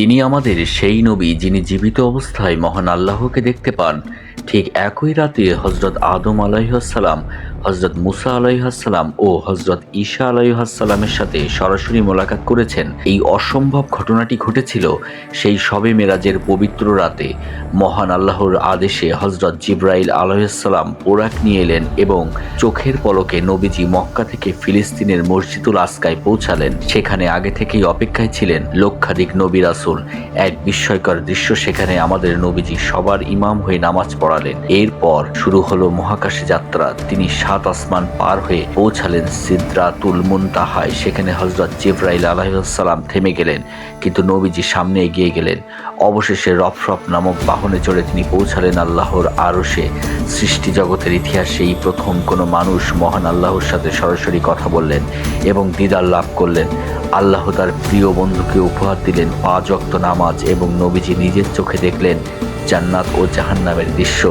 তিনি আমাদের সেই নবী যিনি জীবিত অবস্থায় মহান আল্লাহকে দেখতে পান। ঠিক একই রাতে হজরত আদম আলাইহাসসালাম, হজরত মুসা আলাইহাসসালাম ও হজরত ঈসা আলাইহাসসালামের সাথে সরাসরি মোলাকাত করেছেন। এই অসম্ভব ঘটনাটি ঘটেছিল সেই শবে মেরাজের পবিত্র রাতে। মহান আল্লাহর আদেশে হজরত জিব্রাইল আলাইহিসসালাম পোরাক নিয়ে এলেন এবং চোখের পলকে নবীজি মক্কা থেকে ফিলিস্তিনের মসজিদুল আসকায় পৌঁছালেন। সেখানে আগে থেকেই অপেক্ষায় ছিলেন লক্ষাধিক নবী রাসূল। এক বিস্ময়কর দৃশ্য, সেখানে আমাদের নবীজি সবার ইমাম হয়ে নামাজ পড়ালেন। এরপর শুরু হলো মহাকাশে যাত্রা। তিনি 7 আসমান পার হয়ে পৌঁছালেন সিদরাতুল মুনতাহায়। সেখানে হযরত জিবরাইল আলাইহিসসালাম থেমে গেলেন, কিন্তু নবীজি সামনে এগিয়ে গেলেন। অবশেষে রফরফ নামক বাহনে চড়ে তিনি পৌঁছালেন আল্লাহর আরশে। সৃষ্টি জগতের ইতিহাসে এই প্রথম কোনো মানুষ মহান আল্লাহর সাথে সরাসরি কথা বললেন এবং দিদার লাভ করলেন। আল্লাহ তার প্রিয় বন্ধুকে উপহার দিলেন 5 ওয়াক্ত নামাজ এবং নবীজি নিজের চোখে দেখলেন জান্নাত ও জাহান্নামের দৃশ্য।